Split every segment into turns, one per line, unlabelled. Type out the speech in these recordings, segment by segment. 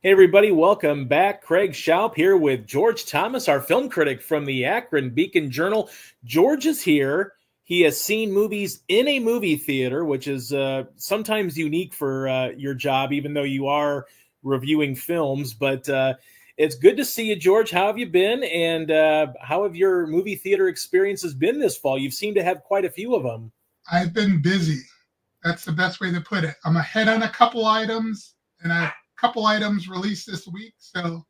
Hey, everybody, welcome back. Craig Schaup here with George Thomas, our film critic from the Akron Beacon Journal. George is here. He has seen movies in a movie theater, which is sometimes unique for your job, even though you are reviewing films. But it's good to see you, George. How have you been? And how have your movie theater experiences been this fall? You seem to have quite a few of them.
I've been busy. That's the best way to put it. I'm ahead on a couple items, and a couple items released this week. So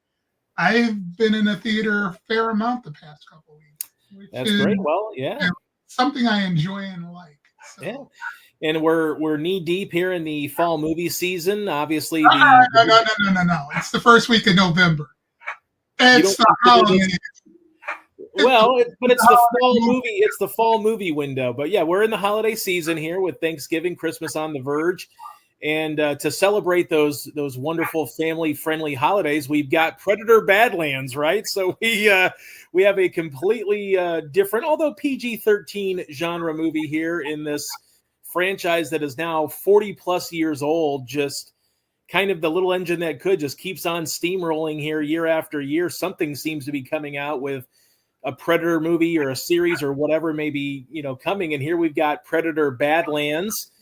I've been in the theater a fair amount the past couple weeks, which
That's
is
great. Well, yeah.
something I enjoy and like. So
Yeah. And we're knee deep here in the fall movie season. Obviously,
no. It's the first week of November.
you
It's
don't
the
consider
holiday.
this but it's the fall
movie.
movie. It's the fall movie window. But yeah, we're in the holiday season here with Thanksgiving, Christmas on the verge, and to celebrate those wonderful family friendly holidays, we've got Predator Badlands, right? So we have a completely different, although PG-13 genre movie here in this franchise that is now 40 plus years old. Just kind of the little engine that could just keeps on steamrolling here year after year. Something seems to be coming out with a Predator movie or a series or whatever may be, coming. And here we've got Predator Badlands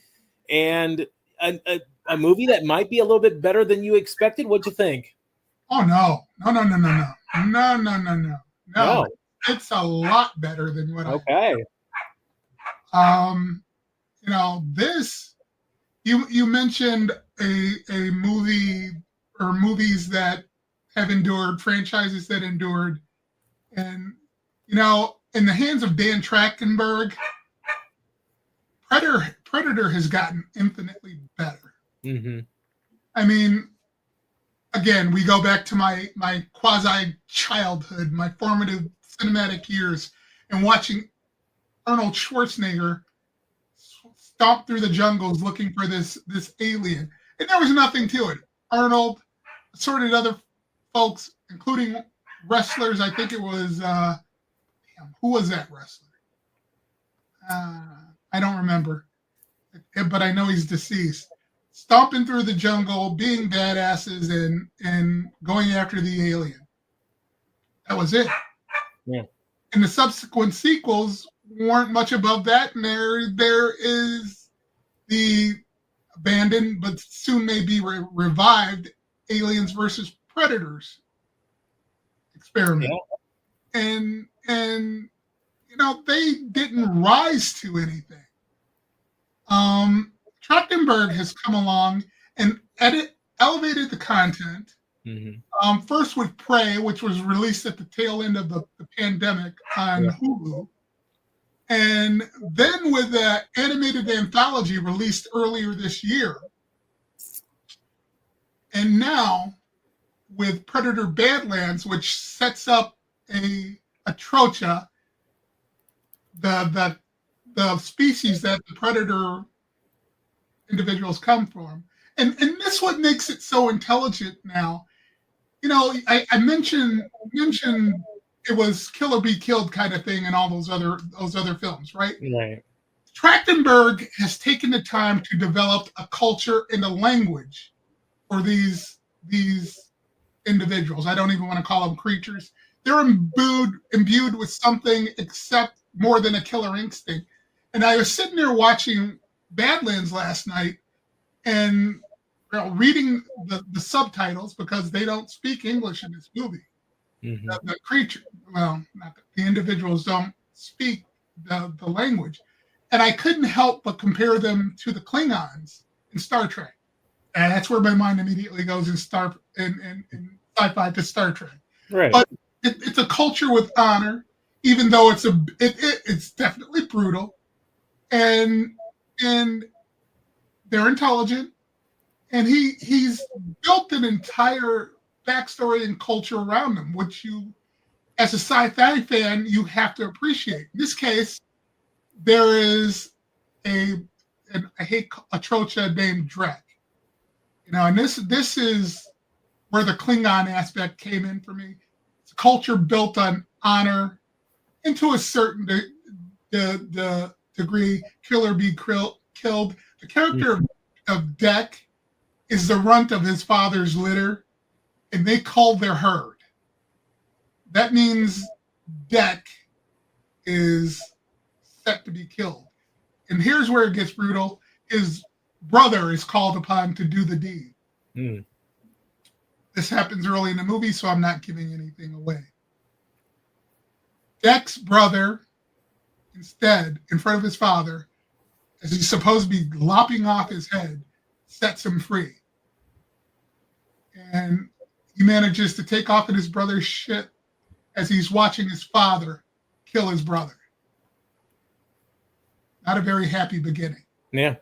and a movie that might be a little bit better than you expected. What'd you think?
Oh no.
No.
It's a lot better than what
Okay.
this you mentioned a movie or movies that have endured, franchises that endured, and in the hands of Dan Trachtenberg, Predator has gotten infinitely better.
Mm-hmm.
I mean, again, we go back to my quasi childhood, my formative cinematic years, and watching Arnold Schwarzenegger stomp through the jungles looking for this alien, and there was nothing to it. Arnold, assorted other folks, including wrestlers. I think it was who was that wrestler? I don't remember, but I know he's deceased. Stomping through the jungle, being badasses, and going after the alien. That was it.
Yeah.
And the subsequent sequels weren't much above that. And there is the abandoned, but soon may be revived, Aliens versus Predators experiment. Yeah. And they didn't rise to anything. Trachtenberg has come along and elevated the content. Mm-hmm. First with Prey, which was released at the tail end of the pandemic on Hulu. And then with the animated anthology released earlier this year. And now with Predator Badlands, which sets up a trocha, the species that the predator individuals come from. And this what makes it so intelligent now. I mentioned it was kill or be killed kind of thing in all those other films, right?
Right.
Trachtenberg has taken the time to develop a culture and a language for these individuals. I don't even want to call them creatures. They're imbued with something except more than a killer instinct. And I was sitting there watching Badlands last night and reading the subtitles because they don't speak English in this movie. Mm-hmm. The creature, not the individuals don't speak the language. And I couldn't help but compare them to the Klingons in Star Trek. And that's where my mind immediately goes in sci-fi to Star Trek.
Right.
But it's a culture with honor, even though it's definitely brutal. And they're intelligent, and he's built an entire backstory and culture around them, which you, as a sci-fi fan, you have to appreciate. In this case, there is a trocha named Drek, and this is where the Klingon aspect came in for me. It's a culture built on honor, and to a certain degree, kill or be killed. The character of Dek is the runt of his father's litter. and they culled their herd. That means Deck is set to be killed. And here's where it gets brutal. His brother is called upon to do the deed.
Mm.
This happens early in the movie, so I'm not giving anything away. Deck's brother, instead, in front of his father, as he's supposed to be lopping off his head, sets him free. And he manages to take off in his brother's shit as he's watching his father kill his brother. Not a very happy beginning.
Yeah.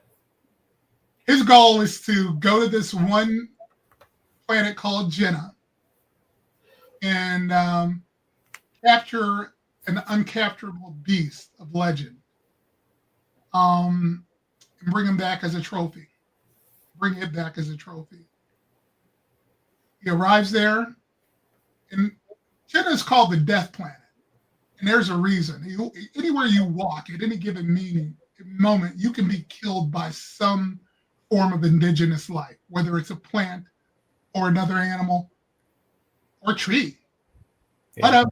His goal is to go to this one planet called Jenna and capture an uncapturable beast of legend and bring him back as a trophy. Bring it back as a trophy. He arrives there, and Jenna is called the Death Planet. And there's a reason. Anywhere you walk at any given moment, you can be killed by some form of indigenous life, whether it's a plant or another animal or tree.
Yeah.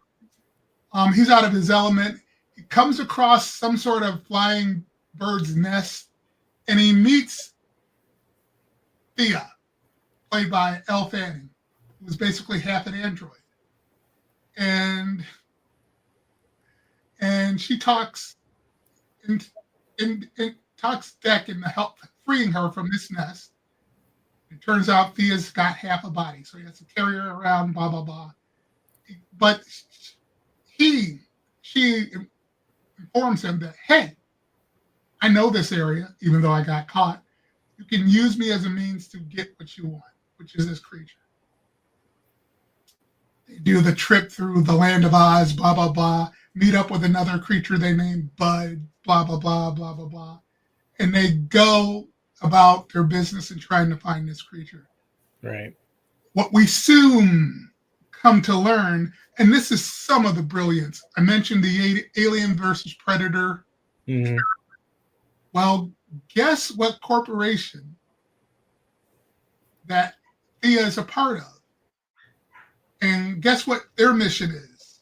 But he's out of his element. He comes across some sort of flying bird's nest, and he meets Thea, played by Elle Fanning, who was basically half an android. And she talks and talks Deck into help freeing her from this nest. It turns out Thea's got half a body, so he has to carry her around, blah, blah, blah. But she informs him that, hey, I know this area, even though I got caught. You can use me as a means to get what you want, which is this creature. They do the trip through the land of Oz, blah, blah, blah, meet up with another creature they named Bud, blah, blah, blah, blah, blah, blah. And they go about their business in trying to find this creature.
Right.
What we soon come to learn, and this is some of the brilliance. I mentioned the Alien versus Predator.
Mm-hmm.
Well, guess what corporation that Thea is a part of? And guess what their mission is?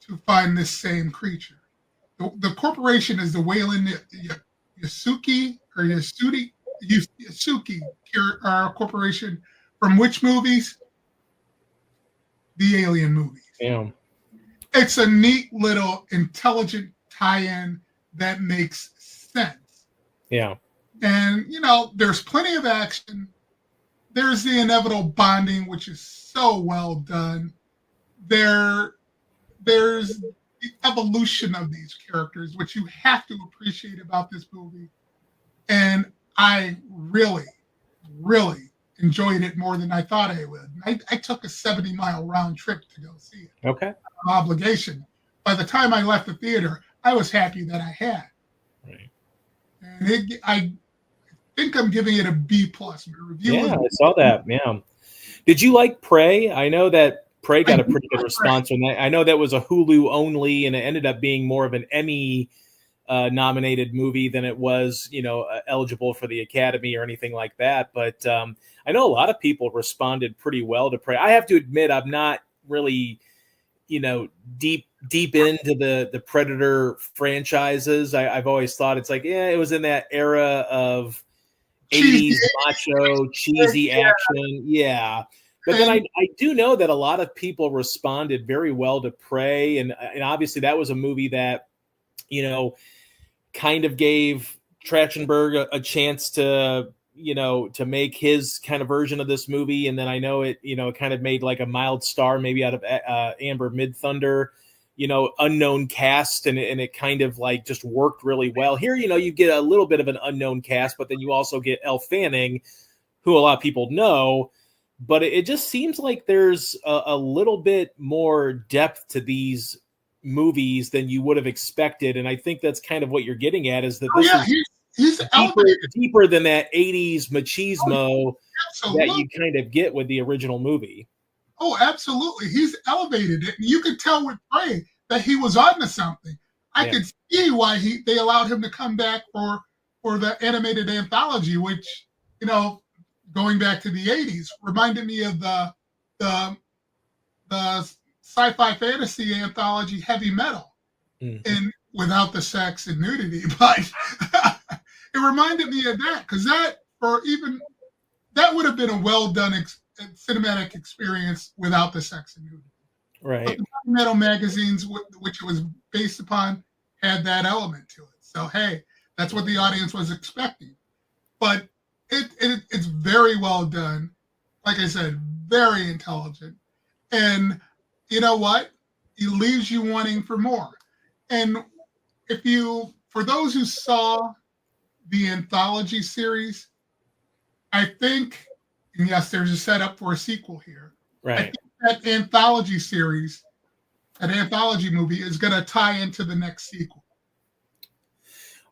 To find this same creature. The corporation is the Weyland Yasuki or Yasuki corporation from which movies? The Alien movies.
Yeah.
It's a neat little intelligent tie-in that makes sense.
Yeah. And,
there's plenty of action. There's the inevitable bonding, which is so well done. There's the evolution of these characters, which you have to appreciate about this movie. And I really, really enjoyed it more than I thought I would. I took a 70-mile round trip to go see it.
Okay.
Obligation. By the time I left the theater, I was happy that I had.
Right.
And I think I'm giving it a B+.
Yeah, I saw that. Yeah. Did you like Prey? I know that Prey got a pretty good response on that. I know that was a Hulu only, and it ended up being more of an Emmy nominated movie than it was, eligible for the Academy or anything like that. But I know a lot of people responded pretty well to Prey. I have to admit, I'm not really, deep into the Predator franchises. I've always thought it's like, it was in that era of 80s macho, cheesy action. Yeah. But then I do know that a lot of people responded very well to Prey. And obviously that was a movie that, kind of gave Trachtenberg a chance to make his kind of version of this movie. And then I know it, kind of made like a mild star maybe out of Amber Midthunder, unknown cast. And it kind of like just worked really well. Here, you get a little bit of an unknown cast, but then you also get Elle Fanning, who a lot of people know. But it just seems like there's a little bit more depth to these movies than you would have expected. And I think that's kind of what you're getting at, is that this is
he's
deeper than that 80s machismo that you kind of get with the original movie.
Oh, absolutely. He's elevated it. You could tell with Prey that he was onto something. I could see why they allowed him to come back for the animated anthology, which, going back to the 80s, reminded me of the the sci-fi fantasy anthology Heavy Metal, and without the sex and nudity, but it reminded me of that because that would have been a well done cinematic experience without the sex and nudity.
Right.
But the Heavy Metal magazines, which it was based upon, had that element to it. So hey, that's what the audience was expecting. But it's very well done. Like I said, very intelligent. And you know what? It leaves you wanting for more. And for those who saw the anthology series, I think, and yes, there's a setup for a sequel here.
Right.
I think that anthology series, that anthology movie, is going to tie into the next sequel.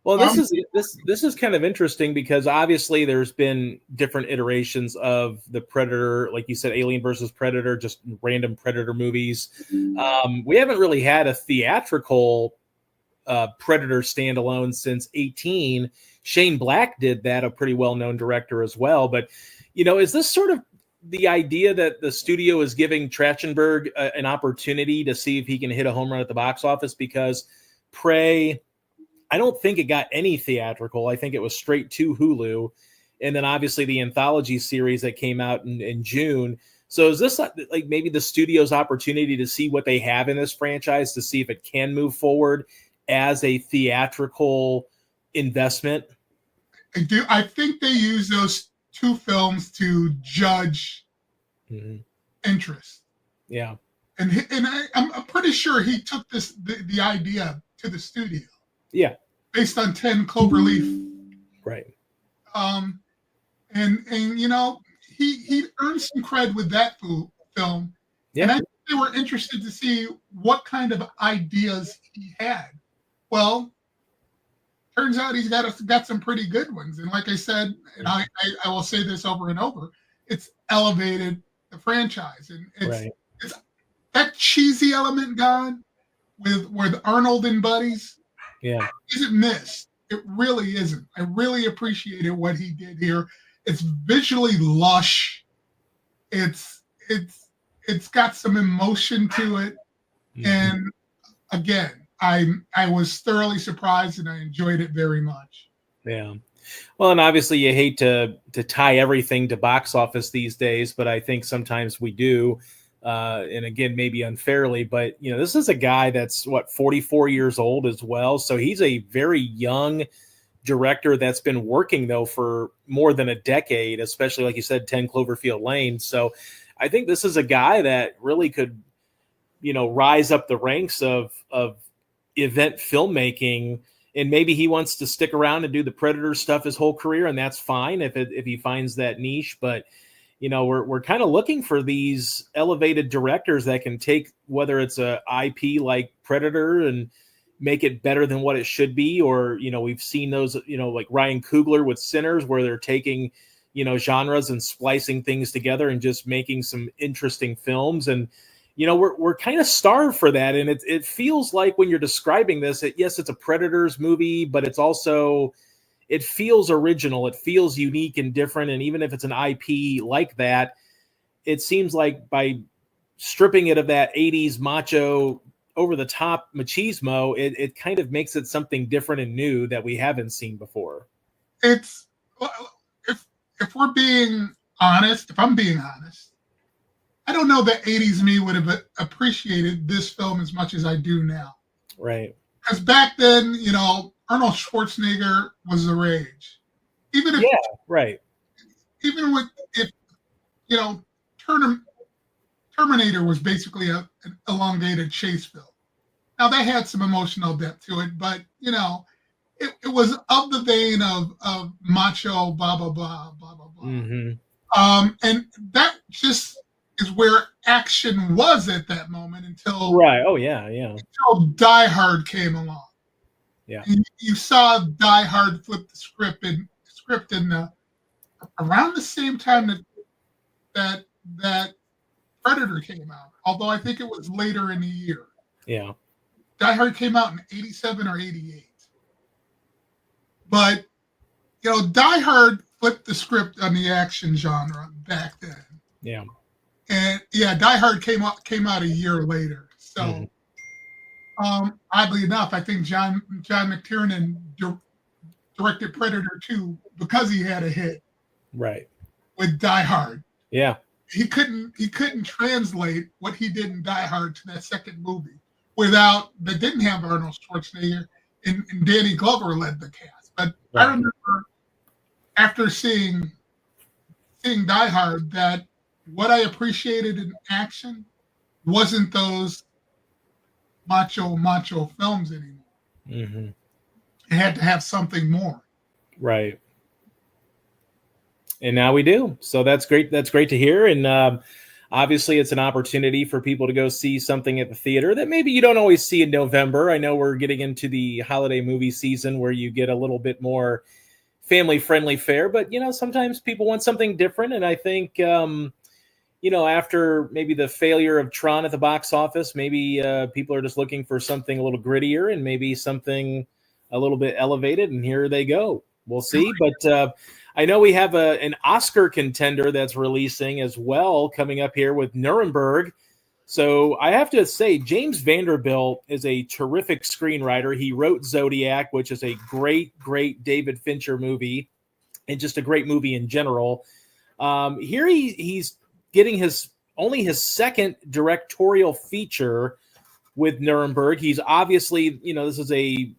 Well, this is kind of interesting because obviously there's been different iterations of the Predator, like you said, Alien versus Predator, just random Predator movies. We haven't really had a theatrical Predator standalone since 18. Shane Black did that, a pretty well-known director as well. But, is this sort of the idea that the studio is giving Trachtenberg an opportunity to see if he can hit a home run at the box office? Because Prey, I don't think it got any theatrical. I think it was straight to Hulu. And then obviously the anthology series that came out in June. So is this like maybe the studio's opportunity to see what they have in this franchise to see if it can move forward as a theatrical investment?
I think they use those two films to judge interest.
Yeah.
And I'm pretty sure he took the idea to the studio.
Yeah.
Based on 10 Cloverleaf.
Right.
And he earned some cred with that film. Yeah. And I think they were interested to see what kind of ideas he had. Well, turns out he's got some pretty good ones. And like I said, and I will say this over and over, it's elevated the franchise. And it's that cheesy element gone with Arnold and buddies.
Yeah.
Isn't missed. It really isn't. I really appreciated what he did here. It's visually lush. It's got some emotion to it. And again, I was thoroughly surprised and I enjoyed it very much.
Yeah. Well, and obviously you hate to tie everything to box office these days, but I think sometimes we do. And again, maybe unfairly, but this is a guy that's 44 years old as well. So he's a very young director that's been working though for more than a decade, especially like you said, 10 Cloverfield Lane. So I think this is a guy that really could, rise up the ranks of event filmmaking. And maybe he wants to stick around and do the Predator stuff his whole career, and that's fine if he finds that niche. But we're kind of looking for these elevated directors that can take whether it's a IP like Predator and make it better than what it should be, or we've seen those like Ryan Coogler with Sinners, where they're taking genres and splicing things together and just making some interesting films. And we're kind of starved for that. And it feels like when you're describing this, yes, it's a Predators movie, but it's also, it feels original. It feels unique and different. And even if it's an IP like that, it seems like by stripping it of that 80s macho over the top machismo, it kind of makes it something different and new that we haven't seen before.
It's, if we're being honest, if I'm being honest, I don't know that 80s me would have appreciated this film as much as I do now.
Right.
Because back then, Arnold Schwarzenegger was the rage. Even if,
right.
Even with, Terminator was basically an elongated chase film. Now that had some emotional depth to it, but it was of the vein of macho, blah blah blah blah blah blah. And that just is where action was at that moment until until Die Hard came along.
Yeah,
and you saw Die Hard flip the script in around the same time that Predator came out. Although I think it was later in the year.
Yeah,
Die Hard came out in 87 or 88. But Die Hard flipped the script on the action genre back then.
Yeah.
And Yeah, Die Hard came out a year later. So, oddly enough, I think John McTiernan directed Predator 2 because he had a hit
Right.
with Die Hard.
Yeah.
He couldn't translate what he did in Die Hard to that second movie that didn't have Arnold Schwarzenegger and Danny Glover led the cast. But I remember after seeing Die Hard that what I appreciated in action wasn't those macho films anymore.
Mm-hmm.
It had to have something more.
Right. And now we do. So that's great. That's great to hear. And obviously, it's an opportunity for people to go see something at the theater that maybe you don't always see in November. I know we're getting into the holiday movie season where you get a little bit more family-friendly fare, but sometimes people want something different. And I think after maybe the failure of Tron at the box office, maybe people are just looking for something a little grittier and maybe something a little bit elevated. And here they go. We'll see. But I know we have an Oscar contender that's releasing as well coming up here with Nuremberg. So I have to say, James Vanderbilt is a terrific screenwriter. He wrote Zodiac, which is a great, great David Fincher movie and just a great movie in general. Here he's getting his second directorial feature with Nuremberg. He's obviously, this is a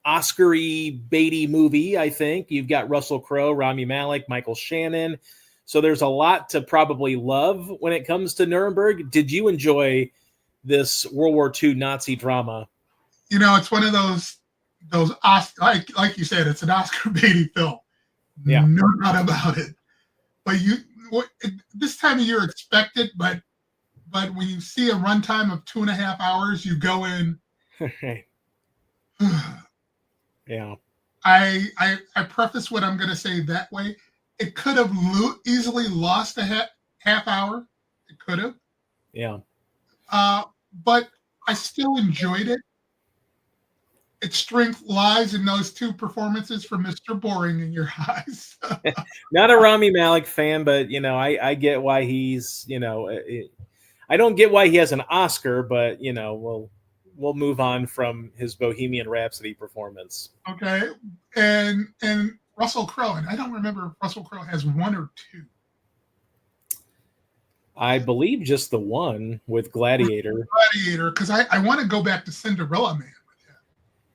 Oscar-y, baity movie, I think. You've got Russell Crowe, Rami Malek, Michael Shannon. So there's a lot to probably love when it comes to Nuremberg. Did you enjoy this World War II Nazi drama?
It's one of those Oscar, like you said, it's an Oscar baity film.
Yeah.
No doubt about it. But this time of year expect it, but when you see a runtime of 2.5 hours, you go in.
Yeah.
I preface what I'm going to say that way. It could have easily lost a half hour. It could have.
Yeah.
But I still enjoyed it. Its strength lies in those two performances from Mr. Boring in your eyes.
Not a Rami Malek fan, but I get why he's I don't get why he has an Oscar, but we'll move on from his Bohemian Rhapsody performance.
Okay, and Russell Crowe, and I don't remember if Russell Crowe has one or two.
I believe just the one with Gladiator.
Because I want to go back to Cinderella Man with him.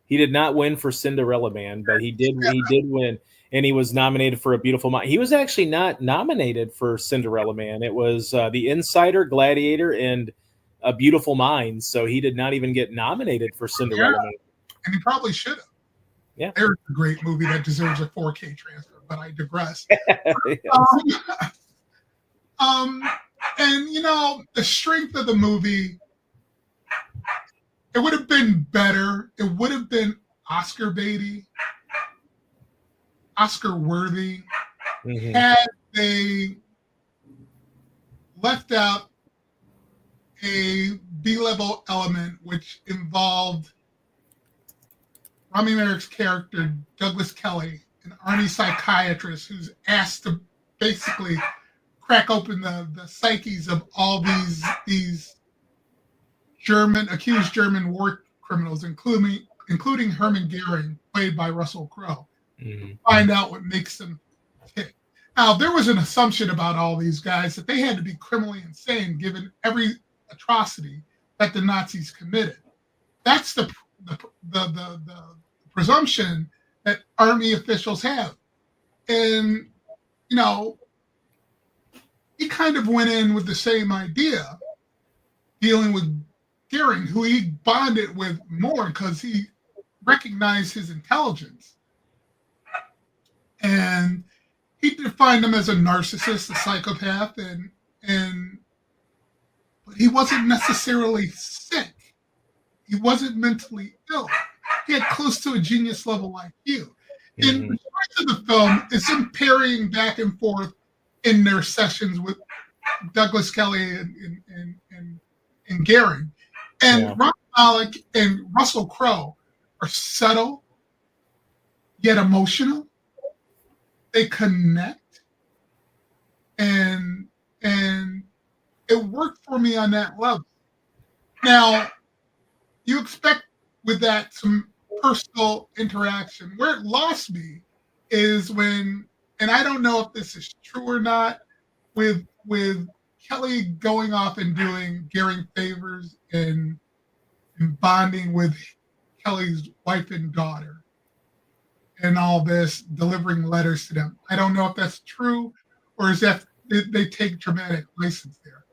He did not win for Cinderella Man, but he did win, and he was nominated for A Beautiful Mind. He was actually not nominated for Cinderella Man. It was The Insider, Gladiator, and A Beautiful Mind. So he did not even get nominated for Cinderella Man.
And he probably should have.
Yeah.
There's a great movie that deserves a 4K transfer, but I digress. And the strength of the movie, it would have been better. It would have been Oscar baity, Oscar worthy, had they left out a B-level element which involved Rami Malek's character, Douglas Kelly, an army psychiatrist who's asked to basically crack open the psyches of all these accused German war criminals, including Hermann Goering, played by Russell Crowe, find out what makes them tick. Now, there was an assumption about all these guys that they had to be criminally insane given every atrocity that the Nazis committed. That's the presumption that army officials have. And, he kind of went in with the same idea, dealing with Goering, who he bonded with more because he recognized his intelligence. And he defined him as a narcissist, a psychopath, but he wasn't necessarily sick. He wasn't mentally ill. He had close to a genius level IQ. And the rest of the film is him parrying back and forth in their sessions with Douglas Kelly and Goering. And Rami Malek and Russell Crowe are subtle, yet emotional. They connect. And it worked for me on that level. Now, you expect with that some personal interaction. Where it lost me is when, and I don't know if this is true or not, with Kelly going off and doing Gary favors and bonding with Kelly's wife and daughter and all this, delivering letters to them. I don't know if that's true or is that they take dramatic license there.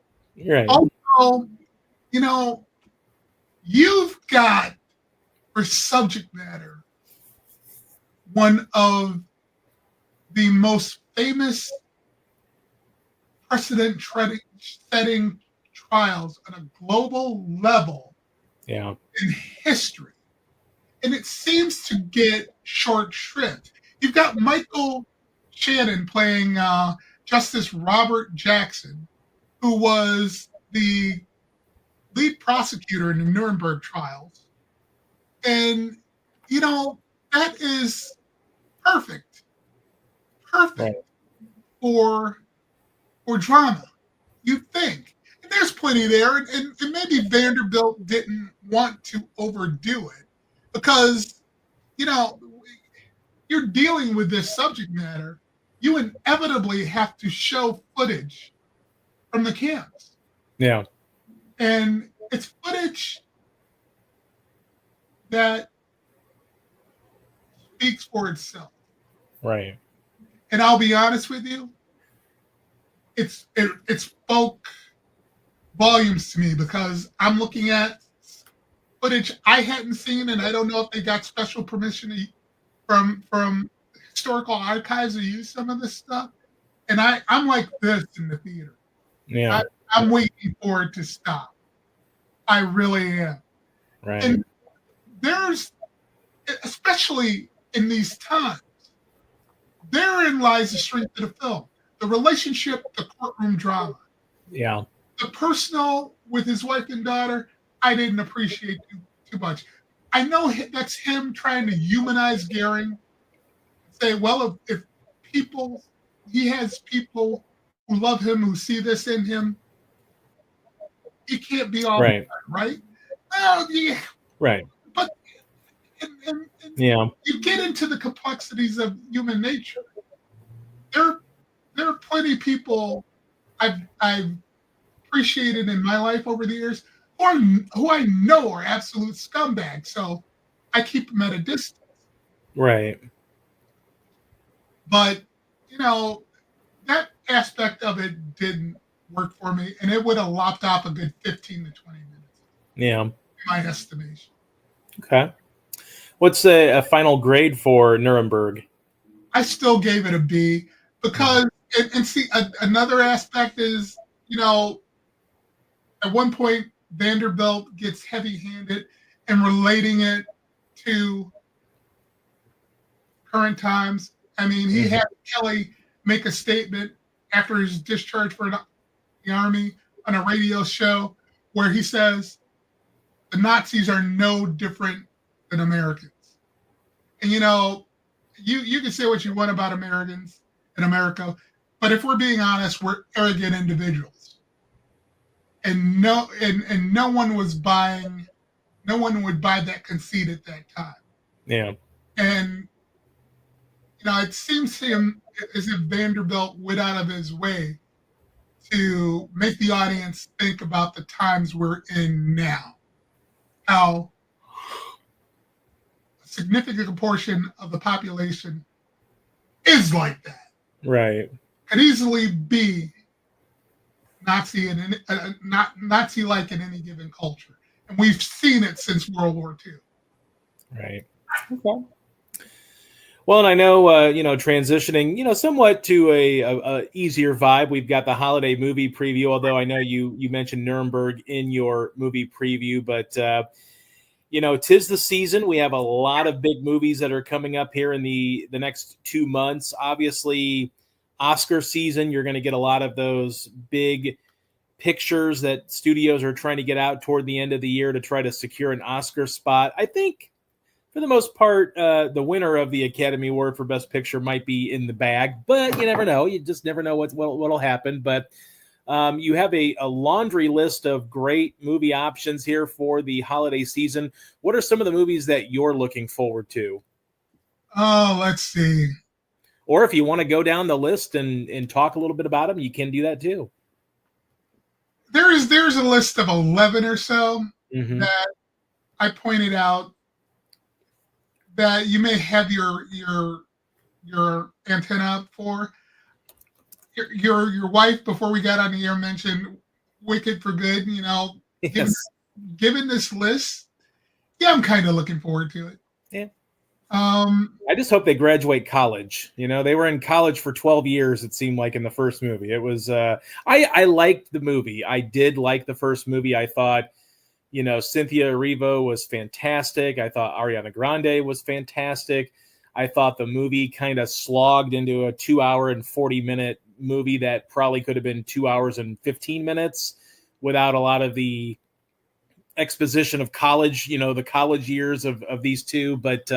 Right.
Also, you know, you've got for subject matter one of the most famous precedent-setting trials on a global level
Yeah.
in history. And it seems to get short shrift. You've got Michael Shannon playing Justice Robert Jackson, who was the lead prosecutor in the Nuremberg trials. And, you know, that is perfect
Right.
for drama, you think. And there's plenty there. And maybe Vanderbilt didn't want to overdo it because, you know, you're dealing with this subject matter. You inevitably have to show footage from the camps.
Yeah.
And it's footage that speaks for itself.
Right.
And I'll be honest with you, it spoke volumes to me because I'm looking at footage I hadn't seen, and I don't know if they got special permission from historical archives to use some of this stuff. And I'm like this in the theater.
Yeah.
I'm waiting for it to stop. I really am.
Right.
And there's, especially in these times, therein lies the strength of the film. The relationship, the courtroom drama.
Yeah.
The personal with his wife and daughter, I didn't appreciate too much. I know that's him trying to humanize Goering. Say, well, if people, he has people who love him, who see this in him, he can't be all
right.
Right? Well, yeah.
Right.
But and
yeah,
you get into the complexities of human nature. There are plenty of people I've appreciated in my life over the years who I know are absolute scumbags. So I keep them at a distance.
Right.
But, you know, that aspect of it didn't work for me, and it would have lopped off a good 15 to 20 minutes.
Yeah.
In my estimation.
Okay. What's a final grade for Nuremberg?
I still gave it a B because, and see, another aspect is, you know, at one point, Vanderbilt gets heavy-handed and relating it to current times. I mean, he had Kelly make a statement after his discharge from the Army on a radio show where he says, the Nazis are no different than Americans. And, you know, you can say what you want about Americans in America, but if we're being honest, we're arrogant individuals. And no one would buy that conceit at that time.
Yeah.
And, you know, it seems to him as if Vanderbilt went out of his way to make the audience think about the times we're in now. How a significant portion of the population is like that.
Right.
Could easily be Nazi and not Nazi-like in any given culture, and we've seen it since World War II.
Right. Okay. Well, and I know transitioning somewhat to a easier vibe. We've got the holiday movie preview. Although I know you mentioned Nuremberg in your movie preview, but 'tis the season. We have a lot of big movies that are coming up here in the next 2 months. Obviously, Oscar season, you're going to get a lot of those big pictures that studios are trying to get out toward the end of the year to try to secure an Oscar spot. I think, for the most part, the winner of the Academy Award for Best Picture might be in the bag, but you never know. You just never know what'll happen. But You have a laundry list of great movie options here for the holiday season. What are some of the movies that you're looking forward to?
Oh, let's see.
Or if you want to go down the list and talk a little bit about them, you can do that too.
There's a list of 11 or so
Mm-hmm.
that I pointed out that you may have your antenna up for. Your wife, before we got on the air, mentioned Wicked for Good. You know, given
Yes.
given this list, yeah, I'm kind of looking forward to it.
Yeah.
Um,
I just hope they graduate college. You know, they were in college for 12 years, it seemed like, in the first movie. It was, I liked the movie. I did like the first movie. I thought, you know, Cynthia Erivo was fantastic. I thought Ariana Grande was fantastic. I thought the movie kind of slogged into a 2 hour and 40-minute movie that probably could have been 2 hours and 15 minutes without a lot of the exposition of college, you know, the college years of these two. But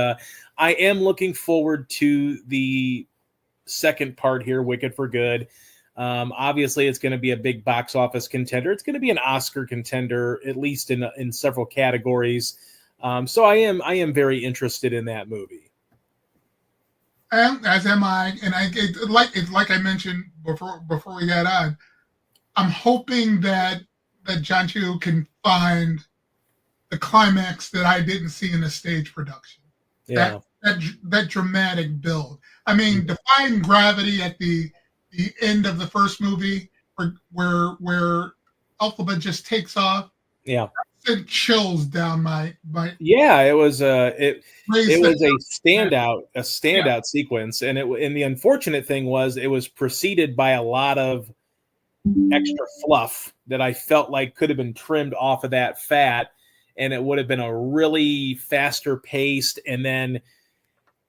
I am looking forward to the second part here, Wicked for Good. Obviously, it's going to be a big box office contender. It's going to be an Oscar contender, at least in several categories. So I am very interested in that movie.
and as am I, and like I mentioned before we got on, I'm hoping that John Chu can find the climax that I didn't see in the stage production.
Yeah.
That dramatic build. I mean, defying gravity at the end of the first movie, where Alphaba just takes off,
Yeah.
sent chills down my
Yeah, it was it
raised
was
the-
a standout sequence, and the unfortunate thing was it was preceded by a lot of extra fluff that I felt like could have been trimmed off of that fat, and it would have been a really faster paced, and then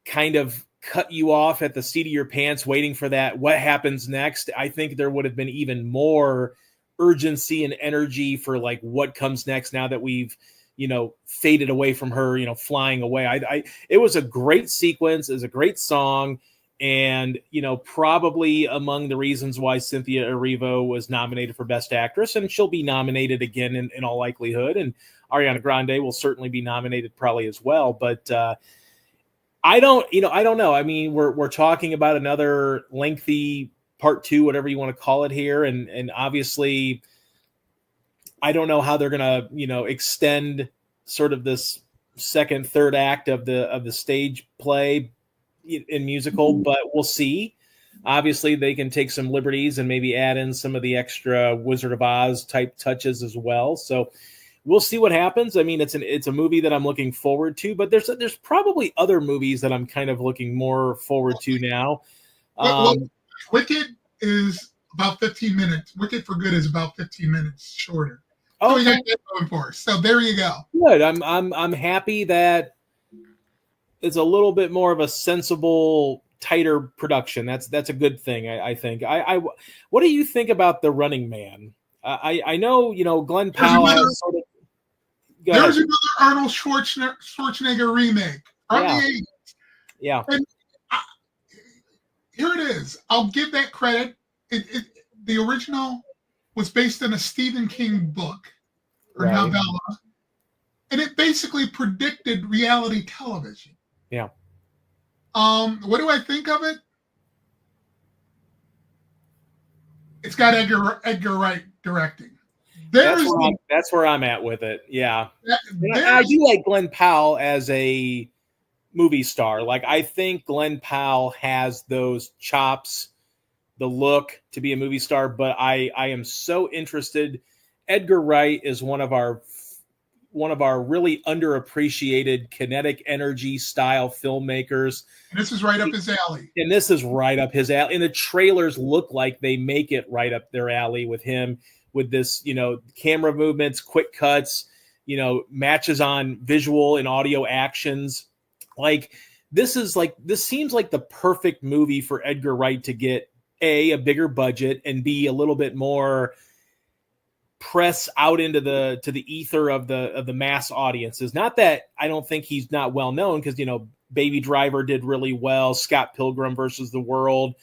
kind of cut you off at the seat of your pants waiting for that what happens next. I think there would have been even more urgency and energy for like what comes next now that we've, you know, faded away from her, you know, flying away. I it was a great sequence, it was a great song, and you know, probably among the reasons why Cynthia Erivo was nominated for Best Actress, and she'll be nominated again in all likelihood, and Ariana Grande will certainly be nominated probably as well. But I don't know. I mean, we're talking about another lengthy part two, whatever you want to call it here, and obviously, I don't know how they're gonna, you know, extend sort of this second, third act of the stage play in musical, but we'll see. Obviously, they can take some liberties and maybe add in some of the extra Wizard of Oz type touches as well. So we'll see what happens. I mean, it's a movie that I'm looking forward to, but there's probably other movies that I'm kind of looking more forward to now.
Wicked is about 15 minutes. Wicked for Good is about 15 minutes shorter. So
Okay.
we got that going for us. So there you go.
Good. I'm happy that it's a little bit more of a sensible, tighter production. That's a good thing. I think. What do you think about The Running Man? I know, you know, Glenn Powell has sort of.
There's another Arnold Schwarzenegger remake from the 80s.
Yeah.
And here it is. I'll give that credit. The original was based on a Stephen King book or novella, and it basically predicted reality television.
Yeah.
What do I think of it? It's got Edgar Wright directing.
That's where I'm at with it. Yeah. I do like Glenn Powell as a movie star. Like, I think Glenn Powell has those chops, the look to be a movie star, but I am so interested. Edgar Wright is one of our really underappreciated kinetic energy style filmmakers.
And this is right up his alley.
And this is right up his alley. And the trailers look like they make it right up their alley with him, with this, you know, camera movements, quick cuts, you know, matches on visual and audio actions. Like, this seems like the perfect movie for Edgar Wright to get a bigger budget and B, a little bit more press out into the ether of the mass audiences. Not that I don't think he's not well known, because, you know, Baby Driver did really well, Scott Pilgrim versus the World.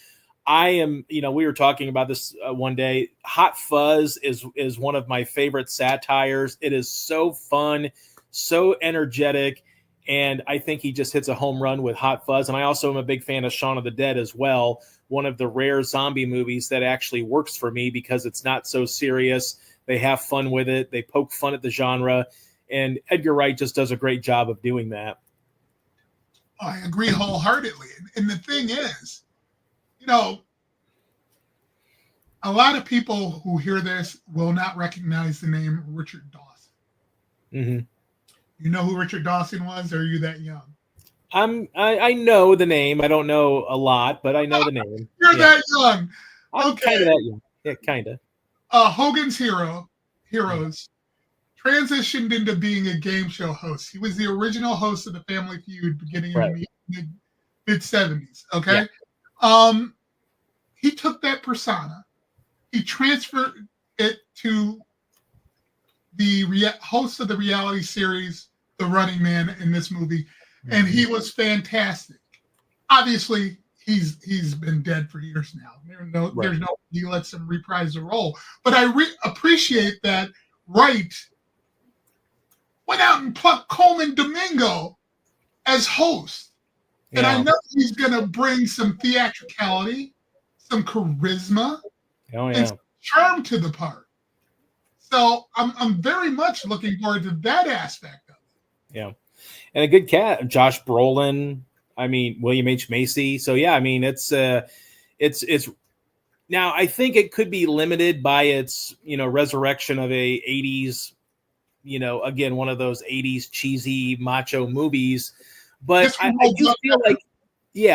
I am, we were talking about this one day. Hot Fuzz is one of my favorite satires. It is so fun, so energetic, and I think he just hits a home run with Hot Fuzz. And I also am a big fan of Shaun of the Dead as well, one of the rare zombie movies that actually works for me because it's not so serious. They have fun with it. They poke fun at the genre, and Edgar Wright just does a great job of doing that.
I agree wholeheartedly. And the thing is, a lot of people who hear this will not recognize the name Richard Dawson.
Mm-hmm.
You know who Richard Dawson was, or are you that young?
I know the name. I don't know a lot, but I know the name.
You're that young.
I'm kind of that young. Yeah, kind of.
Hogan's Heroes transitioned into being a game show host. He was the original host of the Family Feud beginning in the mid 70s. Okay. Yeah. He took that persona, he transferred it to the host of the reality series, The Running Man, in this movie, and he was fantastic. Obviously, he's been dead for years now. There's no he lets him reprise the role. But I appreciate that Wright went out and plucked Coleman Domingo as host. And I know he's going to bring some theatricality, some charisma, and some charm to the part. So I'm very much looking forward to that aspect of it.
Yeah. And a good cat, Josh Brolin. I mean, William H. Macy. So yeah, I mean, it's now I think it could be limited by its, resurrection of a 80s, again, one of those 80s cheesy macho movies. But I do feel like,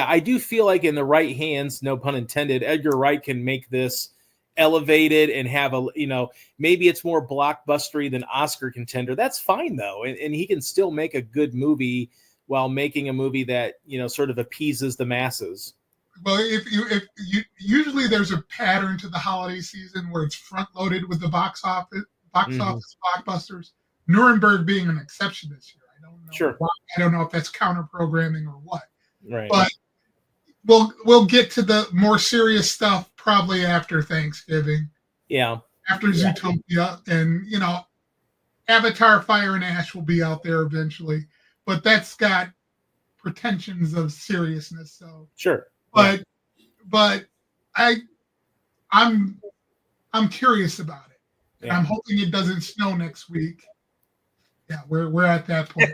I do feel like in the right hands, no pun intended, Edgar Wright can make this elevated and have a, maybe it's more blockbustery than Oscar contender. That's fine though. And he can still make a good movie while making a movie that, sort of appeases the masses.
Well, if you usually there's a pattern to the holiday season where it's front loaded with the box office blockbusters. Nuremberg being an exception this year. I don't know.
Sure.
Why. I don't know if that's counter programming or what.
Right.
But we'll get to the more serious stuff probably after Thanksgiving.
Yeah.
After Zootopia, and Avatar: Fire and Ash will be out there eventually, but that's got pretensions of seriousness. So
sure.
But I'm curious about it. And I'm hoping it doesn't snow next week. Yeah, we're at that point.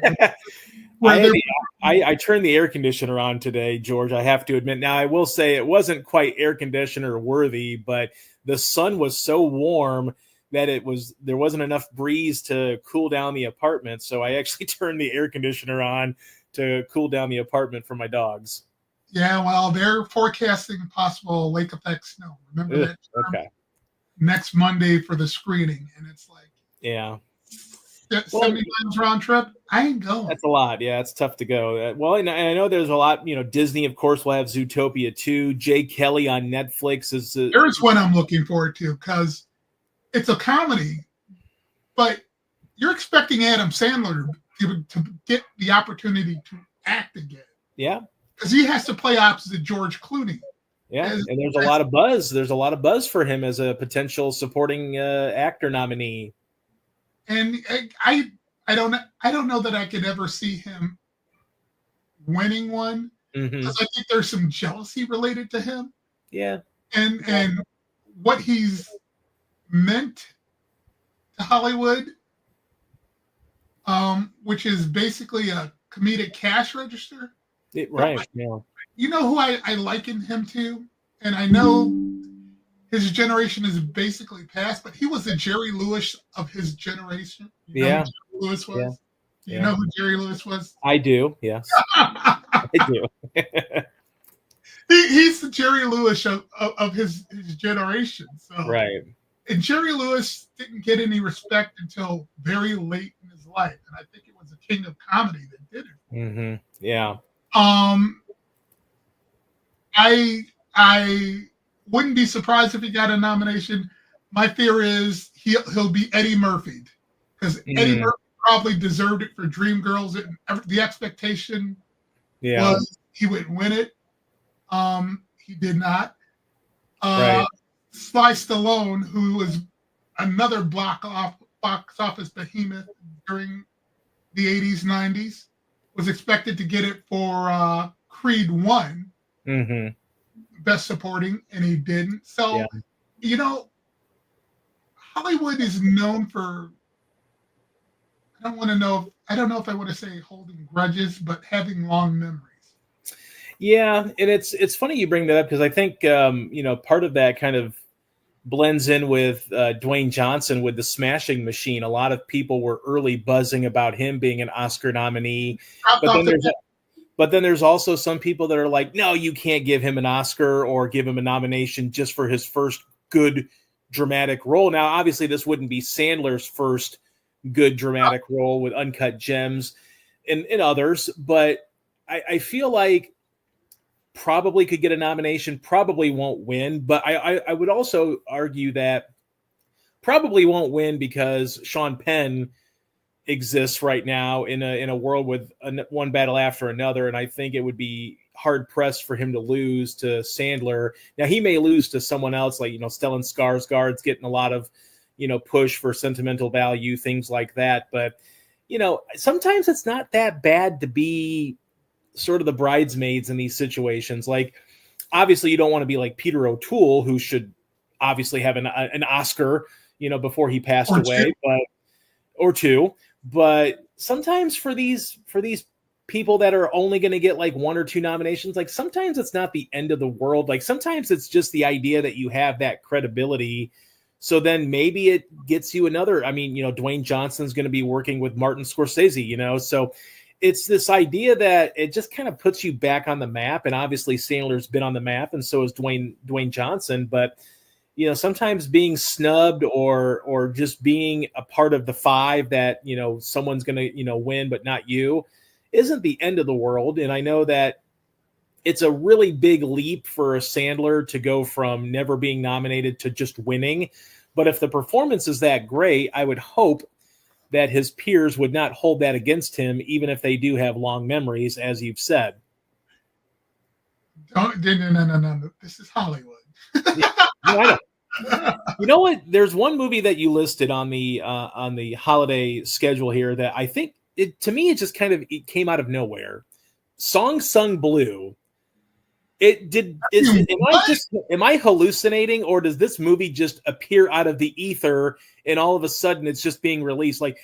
I turned the air conditioner on today, George. I have to admit. Now, I will say it wasn't quite air conditioner worthy, but the sun was so warm that there wasn't enough breeze to cool down the apartment. So I actually turned the air conditioner on to cool down the apartment for my dogs.
Yeah, well, they're forecasting possible lake effect snow. Remember that?
Okay.
Next Monday for the screening, and it's like 70 miles round trip. I ain't going.
That's a lot. Yeah, it's tough to go. Well, and I know there's a lot. Disney, of course, will have Zootopia 2. Jay Kelly on Netflix is.
There's one I'm looking forward to because it's a comedy, but you're expecting Adam Sandler to get the opportunity to act again.
Yeah.
Because he has to play opposite George Clooney.
Yeah, and there's a lot of buzz. There's a lot of buzz for him as a potential supporting actor nominee.
And I don't know that I could ever see him winning one because I think there's some jealousy related to him.
Yeah,
and what he's meant to Hollywood, which is basically a comedic cash register.
Right. Yeah.
You know who I liken him to, and I know his generation is basically past, but he was the Jerry Lewis of his generation. You know who Jerry Lewis was?
Yeah.
You know who Jerry Lewis was?
I do. Yes, I do.
He's the Jerry Lewis of his generation. So.
Right.
And Jerry Lewis didn't get any respect until very late in his life, and I think it was the King of Comedy that did it.
Mm-hmm. Yeah.
I wouldn't be surprised if he got a nomination. My fear is he'll be Eddie Murphy because Eddie Murphy probably deserved it for Dreamgirls. The expectation was he would win it. He did not. Uh,
Right.
Sly Stallone, who was another box office behemoth during the 80s, 90s, was expected to get it for Creed 1,
Mm-hmm.
Best Supporting, and he didn't.
Yeah.
So, you know, Hollywood is known for, I don't know if I want to say holding grudges, but having long memories.
Yeah, and it's funny you bring that up because I think part of that kind of blends in with Dwayne Johnson with the Smashing Machine. A lot of people were early buzzing about him being an Oscar nominee,
Dropped
but
off
then
the
there's also some people that are like, no, you can't give him an Oscar or give him a nomination just for his first good dramatic role. Now, obviously, this wouldn't be Sandler's first good dramatic role with Uncut Gems and others, but I feel like probably could get a nomination, probably won't win, but I would also argue that probably won't win because Sean Penn exists right now in a world with one battle after another, and I think it would be hard pressed for him to lose to Sandler. Now he may lose to someone else, like Stellan Skarsgård's getting a lot of push for sentimental value, things like that. But sometimes it's not that bad to be sort of the bridesmaids in these situations. Like, obviously, you don't want to be like Peter O'Toole, who should obviously have an Oscar, before he passed away, or two. But sometimes for these people that are only going to get like one or two nominations, like sometimes it's not the end of the world. Like sometimes it's just the idea that you have that credibility. So then maybe it gets you another. I mean, Dwayne Johnson's going to be working with Martin Scorsese, so it's this idea that it just kind of puts you back on the map. And obviously Sandler's been on the map, and so is Dwayne Johnson. But sometimes being snubbed or just being a part of the five that someone's going to win but not you isn't the end of the world. And I know that it's a really big leap for a Sandler to go from never being nominated to just winning. But if the performance is that great, I would hope that his peers would not hold that against him, even if they do have long memories, as you've said.
No. This is Hollywood.
Yeah, no, I know. You know what? There's one movie that you listed on the holiday schedule here that I think it just kind of it came out of nowhere. Song Sung Blue. Am I hallucinating, or does this movie just appear out of the ether and all of a sudden it's just being released? Like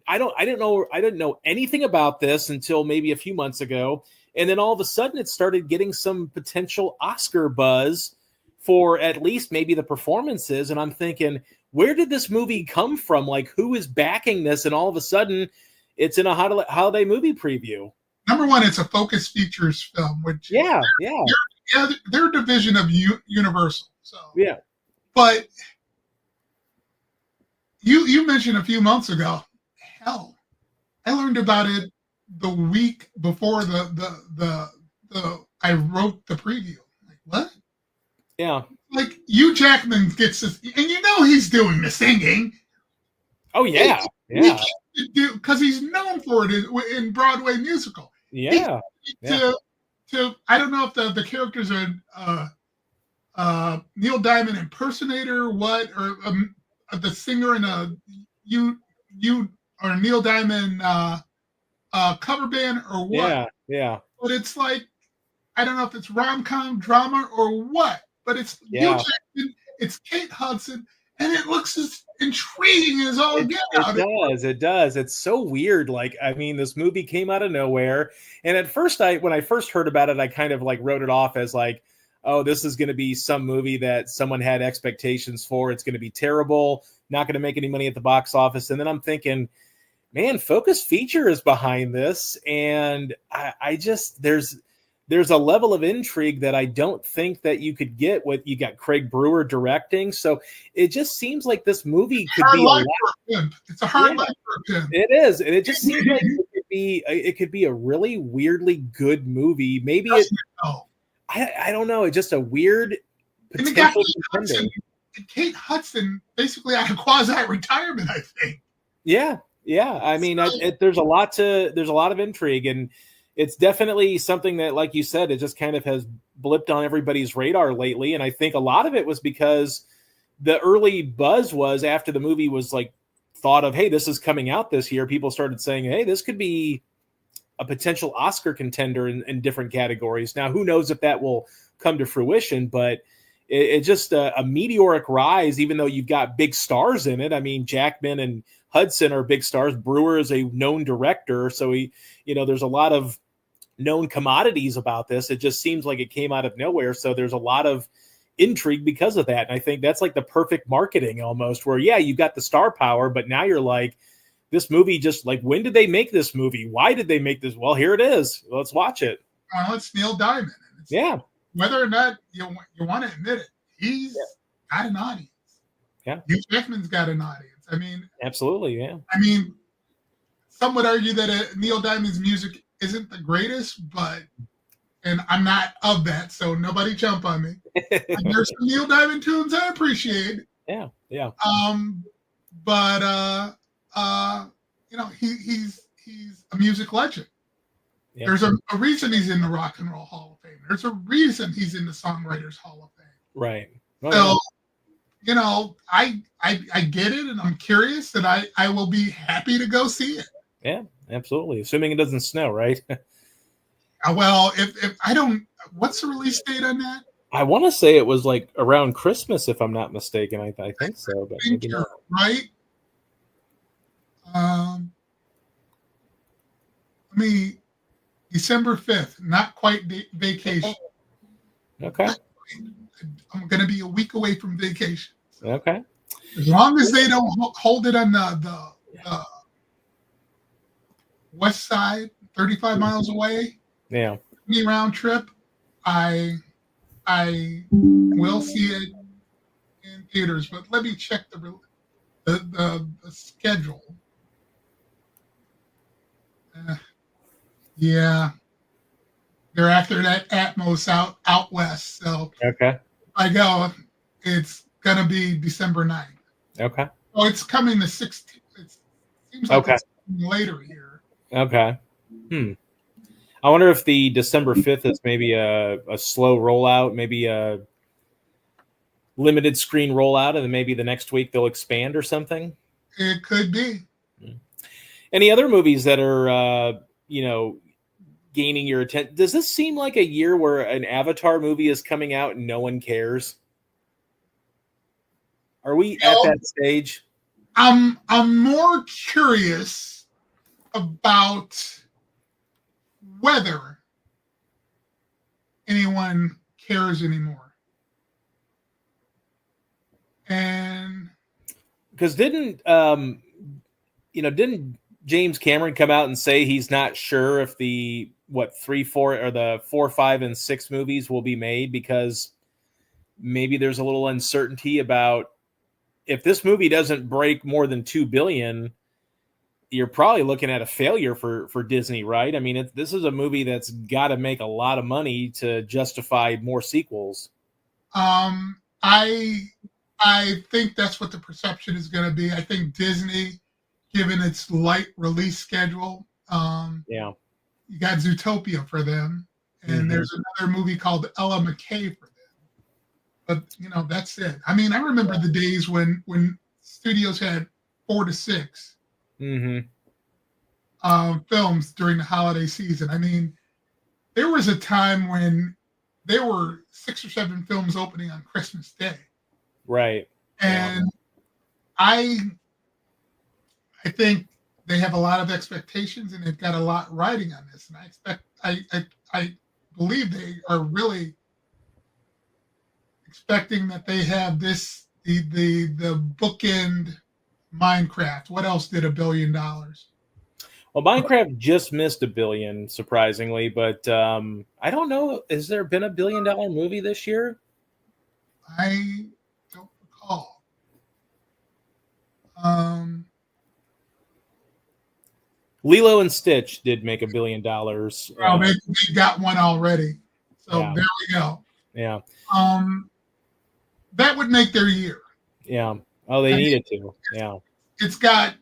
I didn't know anything about this until maybe a few months ago, and then all of a sudden it started getting some potential Oscar buzz for at least maybe the performances, and I'm thinking, where did this movie come from? Like, who is backing this? And all of a sudden it's in a holiday movie preview.
Number one, it's a Focus Features film, which they're a division of Universal. So
yeah,
but you mentioned a few months ago. Hell, I learned about it the week before the I wrote the preview. Like what?
Yeah.
Like Hugh Jackman gets this, and he's doing the singing.
Oh yeah, yeah.
Because he's known for it in Broadway musical.
Yeah.
To I don't know if the characters are Neil Diamond impersonator or what, or the singer in you or Neil Diamond cover band or what.
Yeah.
But it's like, I don't know if it's rom-com drama or what, but it's Hugh Jackman, it's Kate Hudson, and it looks as intriguing as all get out.
It does. It's so weird. Like, I mean, this movie came out of nowhere. And at first, when I first heard about it, I kind of like wrote it off as like, oh, this is going to be some movie that someone had expectations for. It's going to be terrible, not going to make any money at the box office. And then I'm thinking, man, Focus Feature is behind this. And I just, there's a level of intrigue that I don't think that you could get with, you got Craig Brewer directing. So it just seems like this movie could be a lot.
It's a hard life for a pimp.
It is. And it just seems like it could be a really weirdly good movie. Maybe I don't know. It's just a weird potential contender.
Kate Hudson basically out of quasi-retirement, I think.
Yeah. I mean, there's a lot of intrigue, and it's definitely something that, like you said, it just kind of has blipped on everybody's radar lately. And I think a lot of it was because the early buzz was after the movie was like thought of, hey, this is coming out this year. People started saying, hey, this could be a potential Oscar contender in different categories. Now, who knows if that will come to fruition, but it's just a meteoric rise, even though you've got big stars in it. I mean, Jackman and Hudson are big stars. Brewer is a known director. So there's a lot of known commodities about this. It just seems like it came out of nowhere. So there's a lot of intrigue because of that. And I think that's like the perfect marketing almost, where, yeah, you've got the star power, but now you're like, this movie just like, when did they make this movie? Why did they make this? Well, here it is. Let's watch it.
Well, it's Neil Diamond.
Yeah.
Whether or not you want to admit it, he's got an audience.
Yeah.
Hugh Jackman's got an audience. I mean,
absolutely. Yeah.
I mean, some would argue that Neil Diamond's music isn't the greatest, and I'm not of that, so nobody jump on me. There's some Neil Diamond tunes I appreciate.
Yeah. Yeah.
But he's a music legend. Yeah. There's a reason he's in the Rock and Roll Hall of Fame. There's a reason he's in the Songwriters Hall of Fame.
Right.
So, I get it, and I'm curious, and I will be happy to go see it.
Yeah, absolutely. Assuming it doesn't snow, right?
Well, if I don't, what's the release date on that?
I want to say it was like around Christmas, if I'm not mistaken. I think so. But
I think you're right. December 5th, not quite vacation.
Okay.
I'm going to be a week away from vacation. So
okay.
As long as they don't hold it on the west side, 35 miles away.
Yeah.
Round trip, I will see it in theaters, but let me check the schedule. Yeah, they're after that Atmos out west. So
okay,
if I go, it's gonna be December 9th.
Okay.
Oh, it's coming the 16th. It seems like it's later here.
Okay. I wonder if the December 5th is maybe a slow rollout, maybe a limited screen rollout, and then maybe the next week they'll expand or something.
It could be.
Any other movies that are, gaining your attention? Does this seem like a year where an Avatar movie is coming out and no one cares? Are we at that stage?
I'm more curious about whether anyone cares anymore. And
because didn't James Cameron come out and say he's not sure if the 3, 4 or the 4, 5, and 6 movies will be made because maybe there's a little uncertainty about if this movie doesn't break more than $2 billion, you're probably looking at a failure for Disney, right? I mean, this is a movie that's got to make a lot of money to justify more sequels.
I think that's what the perception is going to be. I think Disney, given its light release schedule, you got Zootopia for them, and there's another movie called Ella McKay for them. But that's it. I mean, I remember the days when studios had 4 to 6 films during the holiday season. I mean, there was a time when there were 6 or 7 films opening on Christmas Day.
Right.
And I think they have a lot of expectations and they've got a lot riding on this. And I believe they are really expecting that they have the bookend Minecraft. What else did $1 billion?
Well, Minecraft just missed $1 billion, surprisingly, but I don't know. Has there been $1 billion movie this year?
I don't recall.
Lilo and Stitch did make $1 billion.
Well, they got one already, so there we go.
Yeah.
That would make their year.
Yeah. Oh, they needed to. Yeah.
It's got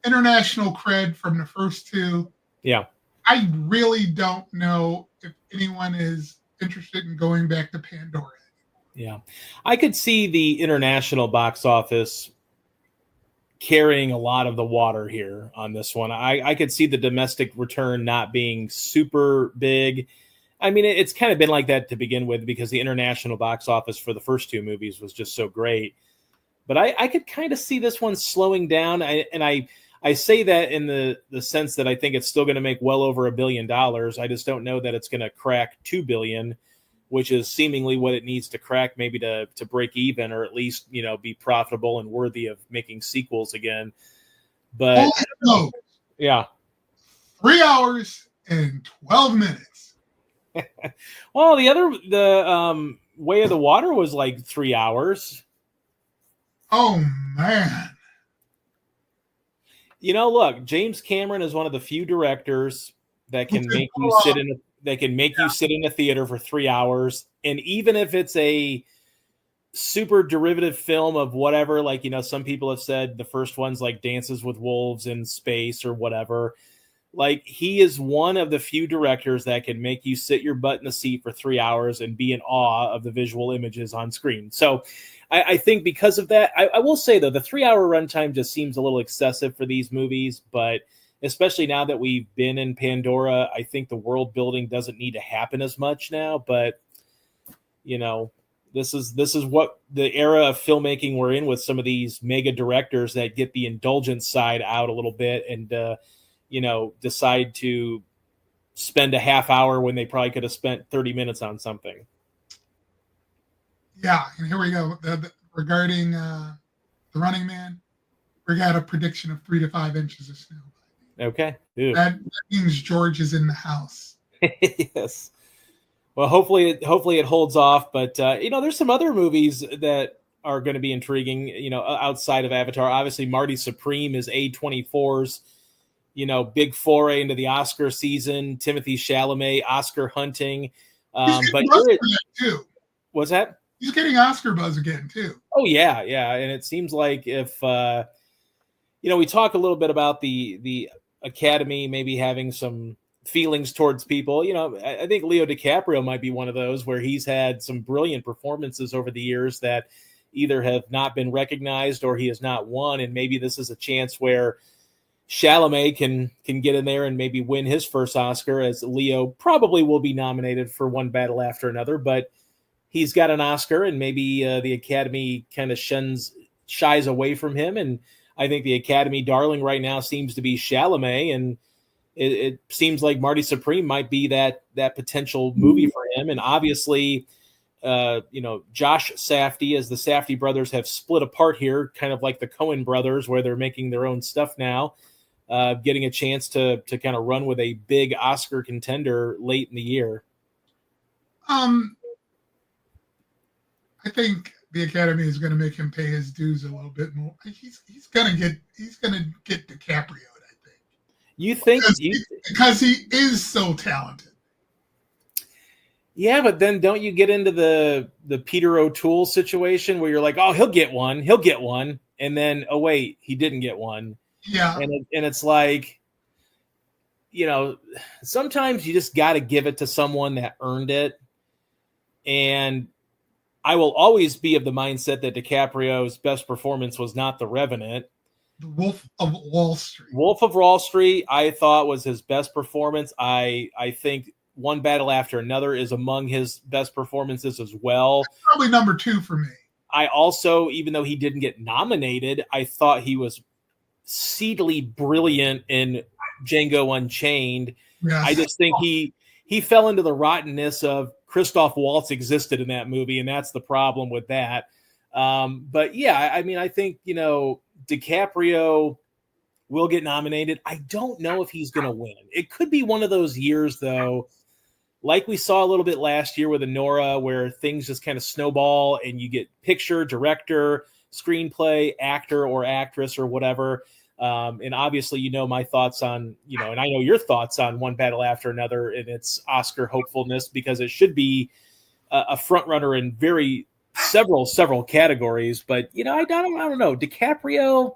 international cred from the first 2.
Yeah.
I really don't know if anyone is interested in going back to Pandora.
Yeah. I could see the international box office carrying a lot of the water here on this one. I could see the domestic return not being super big. I mean, it's kind of been like that to begin with because the international box office for the first two movies was just so great. But I could kind of see this one slowing down. I say that in the sense that I think it's still going to make well over $1 billion. I just don't know that it's going to crack 2 billion, which is seemingly what it needs to crack, maybe to break even or at least, be profitable and worthy of making sequels again. But
no.
Yeah.
3 hours and 12 minutes.
Well, the Way of the Water was like 3 hours.
Oh man.
Look, James Cameron is one of the few directors that can make you sit in a theater for 3 hours. And even if it's a super derivative film of whatever, like, some people have said the first one's like Dances with Wolves in space or whatever. Like, he is one of the few directors that can make you sit your butt in the seat for 3 hours and be in awe of the visual images on screen. So I think because of that, I will say, though, the 3 hour runtime just seems a little excessive for these movies. But especially now that we've been in Pandora, I think the world building doesn't need to happen as much now. But, this is what the era of filmmaking we're in with some of these mega directors that get the indulgent side out a little bit and, decide to spend a half hour when they probably could have spent 30 minutes on something.
Yeah, and here we go. Regarding The Running Man, we got a prediction of 3 to 5 inches of snow.
Okay.
That means George is in the house.
Yes. Well, hopefully it holds off. But, there's some other movies that are going to be intriguing, outside of Avatar. Obviously, Marty Supreme is A24's, big foray into the Oscar season. Timothy Chalamet, Oscar hunting. But
too.
What's that?
He's getting Oscar buzz again, too.
Oh, yeah. And it seems like if, we talk a little bit about the Academy maybe having some feelings towards people. I think Leo DiCaprio might be one of those where he's had some brilliant performances over the years that either have not been recognized or he has not won. And maybe this is a chance where Chalamet can get in there and maybe win his first Oscar, as Leo probably will be nominated for One Battle After Another, but he's got an Oscar, and maybe the Academy kind of shies away from him. And I think the Academy darling right now seems to be Chalamet, and it seems like Marty Supreme might be that potential movie for him. And obviously, Josh Safdie, as the Safdie brothers have split apart here, kind of like the Coen brothers, where they're making their own stuff now, getting a chance to kind of run with a big Oscar contender late in the year.
I think the Academy is going to make him pay his dues a little bit more. He's going to get DiCaprio, I think.
You think?
Because he is so talented.
Yeah, but then don't you get into the Peter O'Toole situation where you're like, oh, he'll get one, and then, oh wait, he didn't get one.
Yeah,
and it's like, sometimes you just got to give it to someone that earned it. And I will always be of the mindset that DiCaprio's best performance was not The Revenant.
The Wolf of Wall Street.
Wolf of Wall Street, I thought, was his best performance. I think One Battle After Another is among his best performances as well.
That's probably number 2 for me.
I also, even though he didn't get nominated, I thought he was seedily brilliant in Django Unchained.
Yes.
I just think he fell into the rottenness of Christoph Waltz existed in that movie, and that's the problem with that. But yeah, I mean, I think, DiCaprio will get nominated. I don't know if he's going to win. It could be one of those years, though, like we saw a little bit last year with Anora, where things just kind of snowball and you get picture, director, screenplay, actor or actress or whatever. And obviously, my thoughts on, and I know your thoughts on One Battle After Another and its Oscar hopefulness, because it should be a front runner in several categories. But, I don't know. DiCaprio,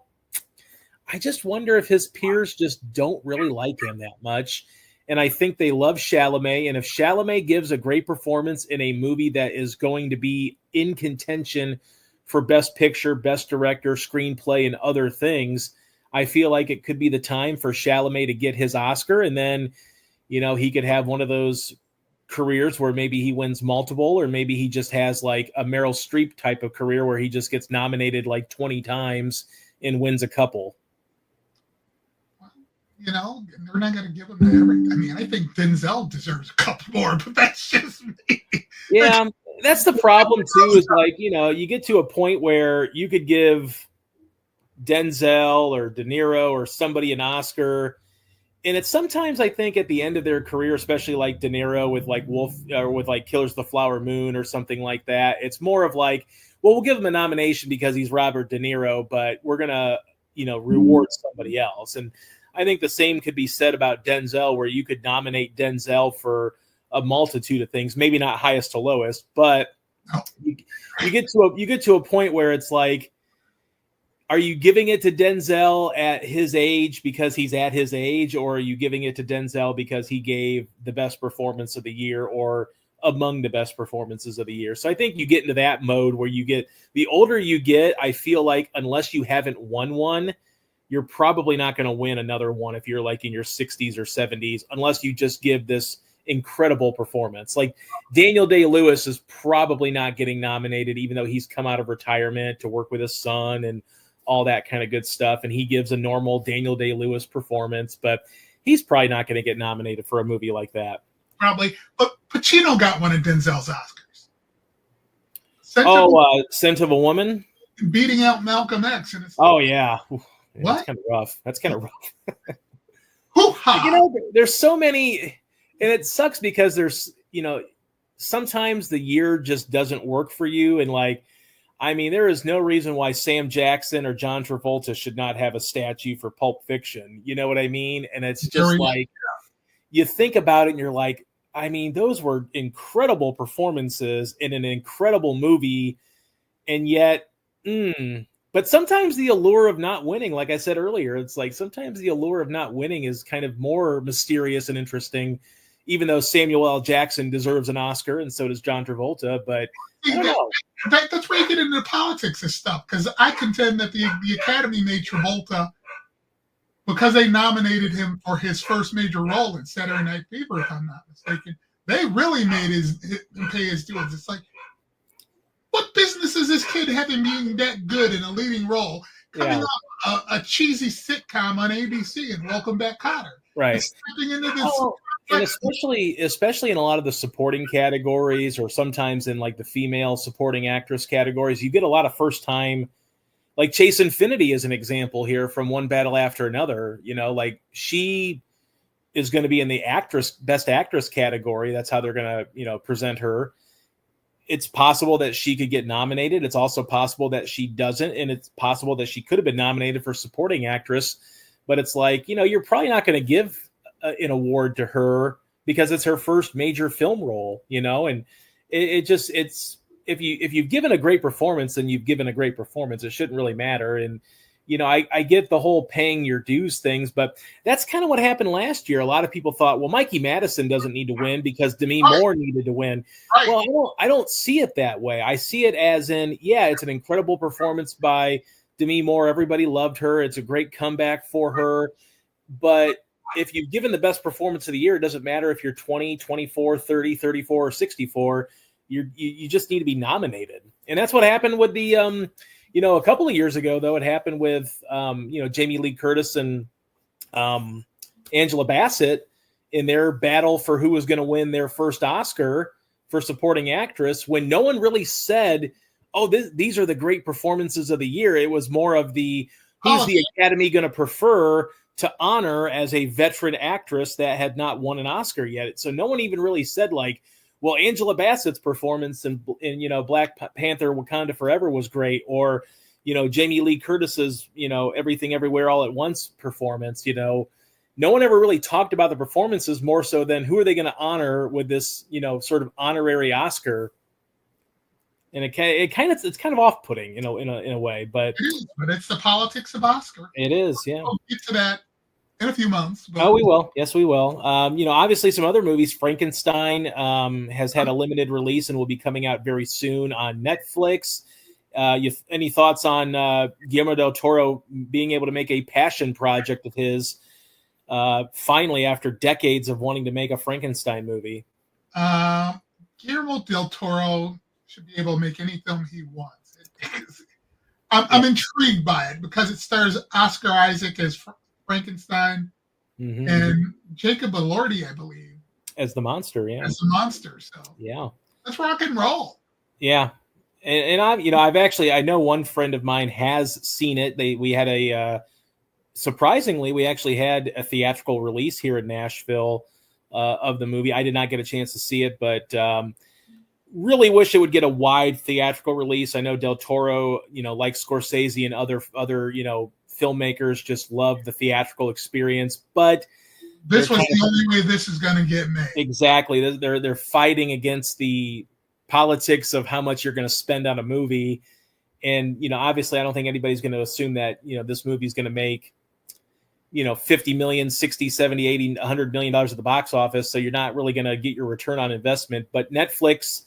I just wonder if his peers just don't really like him that much. And I think they love Chalamet. And if Chalamet gives a great performance in a movie that is going to be in contention for Best Picture, Best Director, Screenplay, and other things, I feel like it could be the time for Chalamet to get his Oscar. And then, he could have one of those careers where maybe he wins multiple, or maybe he just has like a Meryl Streep type of career where he just gets nominated like 20 times and wins a couple.
They're not going to give him everything. I mean, I think Denzel deserves a couple more, but that's just me.
Yeah, that's the problem too, is like, you get to a point where you could give Denzel or De Niro or somebody an Oscar. And it's sometimes, I think, at the end of their career, especially like De Niro with like Wolf or with like Killers of the Flower Moon or something like that, it's more of like, well, we'll give him a nomination because he's Robert De Niro, but we're going to, reward somebody else. And I think the same could be said about Denzel, where you could nominate Denzel for a multitude of things, maybe not highest to lowest, but you get to a point where it's like, are you giving it to Denzel at his age because he's at his age, or are you giving it to Denzel because he gave the best performance of the year or among the best performances of the year? So I think you get into that mode where the older you get, I feel like unless you haven't won one, you're probably not going to win another one if you're like in your 60s or 70s, unless you just give this incredible performance. Like Daniel Day-Lewis is probably not getting nominated, even though he's come out of retirement to work with his son and all that kind of good stuff. And he gives a normal Daniel Day-Lewis performance, but he's probably not going to get nominated for a movie like that.
Probably. But Pacino got one of Denzel's Oscars.
Scent of a Woman?
Beating out Malcolm X. And it's
yeah.
What?
That's kind of rough. There's so many, and it sucks because there's, sometimes the year just doesn't work for you. And like, I mean, there is no reason why Sam Jackson or John Travolta should not have a statue for Pulp Fiction. You know what I mean? And it's just like, you think about it and you're like, I mean, those were incredible performances in an incredible movie. And yet, but sometimes the allure of not winning, like I said earlier, it's like sometimes the allure of not winning is kind of more mysterious and interesting, even though Samuel L. Jackson deserves an Oscar and so does John Travolta. But I don't know.
That's where you get into the politics of stuff, because I contend that the Academy made Travolta, because they nominated him for his first major role in Saturday Night Fever, if I'm not mistaken. They really made him pay his dues. It's like, what business is this kid having being that good in a leading role, coming off a cheesy sitcom on ABC and Welcome Back, Kotter?
Right.
Stepping into this.
And especially in a lot of the supporting categories, or sometimes in like the female supporting actress categories, you get a lot of first time, like Chase Infinity is an example here from One Battle After Another. Like she is going to be in the best actress category. That's how they're going to, present her. It's possible that she could get nominated. It's also possible that she doesn't. And it's possible that she could have been nominated for supporting actress, but it's like, you're probably not going to give an award to her because it's her first major film role, and it's if you've given a great performance, then you've given a great performance. It shouldn't really matter. And I get the whole paying your dues things, but that's kind of what happened last year. A lot of people thought, well, Mikey Madison doesn't need to win because Demi Moore needed to win. Right. Well, I don't see it that way. I see it as in, it's an incredible performance by Demi Moore. Everybody loved her. It's a great comeback for her. But if you've given the best performance of the year, it doesn't matter if you're 20, 24, 30, 34, or 64. You just need to be nominated. And that's what happened with the, a couple of years ago, though, it happened with, Jamie Lee Curtis and Angela Bassett in their battle for who was going to win their first Oscar for supporting actress, when no one really said, these are the great performances of the year. It was more of who's the Academy going to prefer to honor as a veteran actress that had not won an Oscar yet. So no one even really said like, well, Angela Bassett's performance in Black Panther Wakanda Forever was great, or, Jamie Lee Curtis's, Everything Everywhere All at Once performance. No one ever really talked about the performances more so than who are they going to honor with this, sort of honorary Oscar. And it's kind of off-putting, in a way, but
it is, but it's the politics of Oscar.
It is, yeah.
We'll get to that in a few months. But
Oh, we will. Yes, we will. Obviously some other movies. Frankenstein has had a limited release and will be coming out very soon on Netflix. Any thoughts on Guillermo del Toro being able to make a passion project of his finally after decades of wanting to make a Frankenstein movie?
Guillermo del Toro should be able to make any film he wants. I'm intrigued by it because it stars Oscar Isaac as Frankenstein and Jacob Elordi, I believe,
as the monster. Yeah,
as the monster. So
yeah,
let's rock and roll.
Yeah, and I know one friend of mine has seen it. We had a surprisingly, we actually had a theatrical release here in Nashville of the movie. I did not get a chance to see it, but really wish it would get a wide theatrical release. I know Del Toro, like Scorsese and other filmmakers just love the theatrical experience, but
this was the only way this is going to get made.
Exactly. They're fighting against the politics of how much you're going to spend on a movie. And, obviously I don't think anybody's going to assume that, this movie is going to make, 50 million, 60, 70, 80, $100 million at the box office. So you're not really going to get your return on investment. But Netflix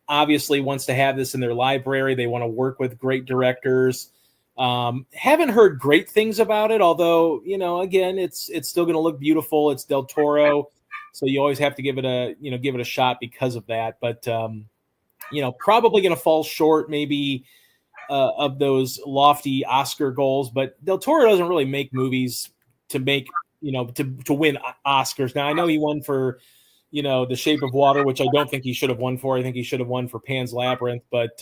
obviously wants to have this in their library. They want to work with great directors. Haven't heard great things about it, although, again, it's still going to look beautiful. It's Del Toro. So you always have to give it a shot because of that. But, probably going to fall short maybe of those lofty Oscar goals. But Del Toro doesn't really make movies to make, to win Oscars. Now, I know he won for, The Shape of Water, which I don't think he should have won for. I think he should have won for Pan's Labyrinth. But,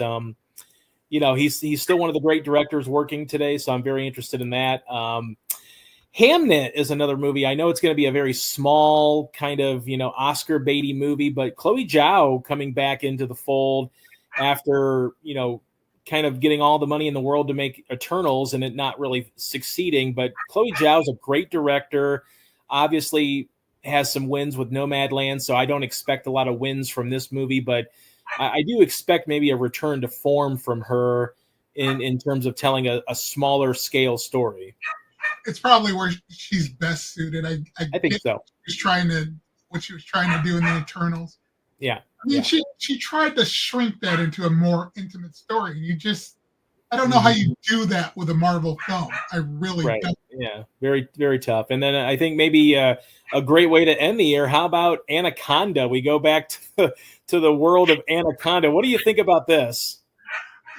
he's still one of the great directors working today. So I'm very interested in that. Hamnet is another movie. I know it's going to be a very small kind of, Oscar baity movie, but Chloe Zhao coming back into the fold after, kind of getting all the money in the world to make Eternals and it not really succeeding. But Chloe Zhao is a great director, obviously has some wins with Nomadland. So I don't expect a lot of wins from this movie, but I do expect maybe a return to form from her in terms of telling a smaller scale story.
It's probably where she's best suited. I
think so.
What she was trying to do in the Eternals.
Yeah.
I mean, she tried to shrink that into a more intimate story. I don't know how you do that with a Marvel film. I really don't.
Yeah, very, very tough. And then I think maybe a great way to end the year. How about Anaconda? We go back to the world of Anaconda. What do you think about this?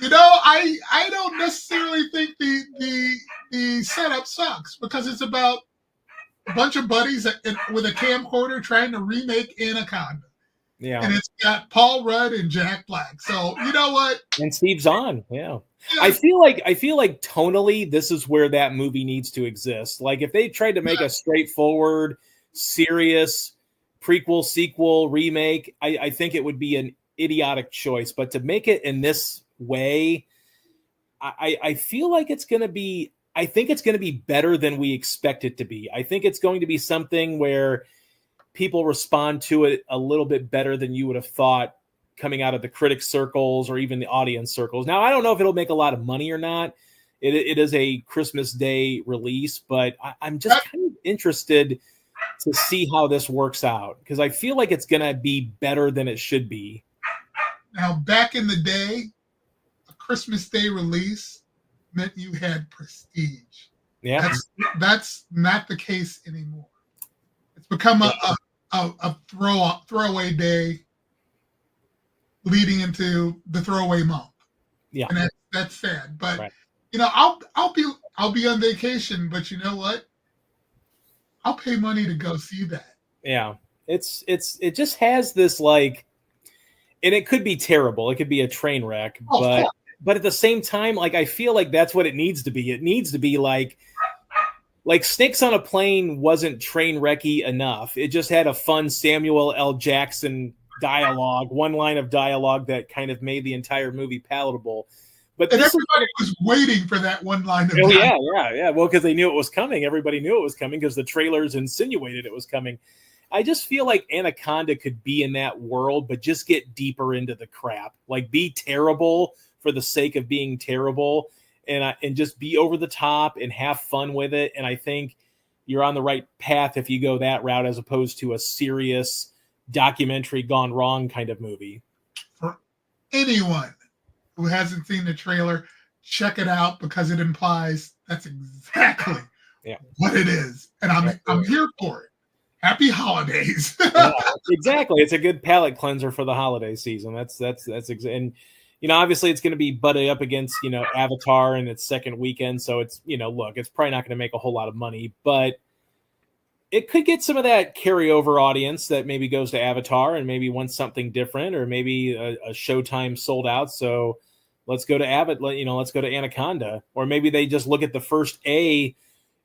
I don't necessarily think the setup sucks because it's about a bunch of buddies with a camcorder trying to remake Anaconda.
Yeah.
And it's got Paul Rudd and Jack Black. So you know what?
And Steve Zahn. Yeah. I feel like tonally this is where that movie needs to exist. Like if they tried to make a straightforward, serious prequel, sequel, remake, I think it would be an idiotic choice. But to make it in this way, I feel like it's going to be, I think it's going to be better than we expect it to be. I think it's going to be something where people respond to it a little bit better than you would have thought coming out of the critic circles or even the audience circles. Now, I don't know if it'll make a lot of money or not. It is a Christmas Day release, but I'm just kind of interested to see how this works out because I feel like it's going to be better than it should be.
Now, back in the day, a Christmas Day release meant you had prestige.
Yeah,
that's not the case anymore. It's become a throwaway day leading into the throwaway month.
Yeah,
and that's sad. But I'll be on vacation, but you know what? I'll pay money to go see that.
Yeah, it just has this like, and it could be terrible. It could be a train wreck, but at the same time, like I feel like that's what it needs to be. It needs to be like Snakes on a Plane wasn't train wrecky enough. It just had a fun Samuel L. Jackson dialogue, one line of dialogue that kind of made the entire movie palatable. But
everybody was waiting for that one line of dialogue.
Yeah. Well, because they knew it was coming. Everybody knew it was coming because the trailers insinuated it was coming. I just feel like Anaconda could be in that world, but just get deeper into the crap. Like be terrible for the sake of being terrible and just be over the top and have fun with it. And I think, you're on the right path if you go that route, as opposed to a serious documentary gone wrong kind of movie.
For anyone who hasn't seen the trailer, check it out, because it implies that's exactly what it is. And I'm here for it. Happy holidays.
Yeah, exactly. It's a good palate cleanser for the holiday season. And obviously it's going to be butted up against, Avatar in its second weekend. So it's, look, it's probably not going to make a whole lot of money, but it could get some of that carryover audience that maybe goes to Avatar and maybe wants something different, or maybe a Showtime sold out. So let's go to let's go to Anaconda, or maybe they just look at the first A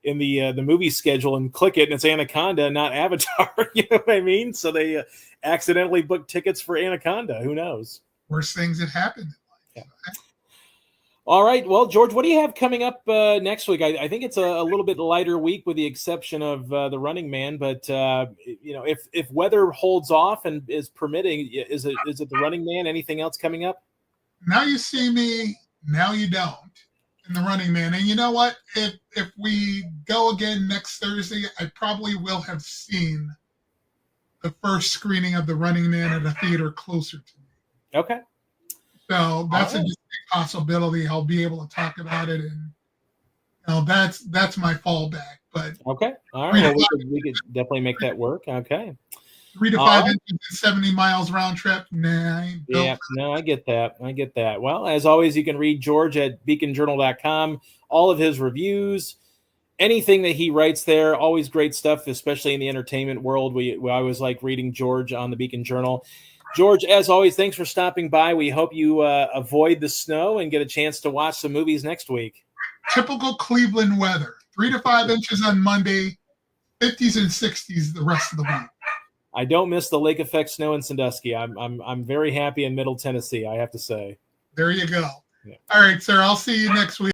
in the movie schedule and click it, and it's Anaconda, not Avatar. You know what I mean? So they accidentally booked tickets for Anaconda. Who knows?
Worst things that happened.
Yeah. All right. Well, George, what do you have coming up next week? I think it's a little bit lighter week, with the exception of The Running Man. But if weather holds off and is permitting, is it The Running Man? Anything else coming up?
Now you see me, now you don't, in The Running Man. And you know what? If we go again next Thursday, I probably will have seen the first screening of The Running Man at a theater closer to me.
Okay.
So that's a distinct possibility. I'll be able to talk about it, and that's my fallback. But
okay, all right, well, we could definitely make that work. Okay,
3 to 5 inches and 70 miles round trip. Nah,
I get that. Well, as always, you can read George at beaconjournal.com. All of his reviews, anything that he writes there, always great stuff, especially in the entertainment world. We always like reading George on the Beacon Journal. George, as always, thanks for stopping by. We hope you avoid the snow and get a chance to watch some movies next week.
Typical Cleveland weather. 3 to 5 inches on Monday, 50s and 60s the rest of the week.
I don't miss the lake effect snow in Sandusky. I'm very happy in Middle Tennessee, I have to say.
There you go. Yeah. All right, sir. I'll see you next week.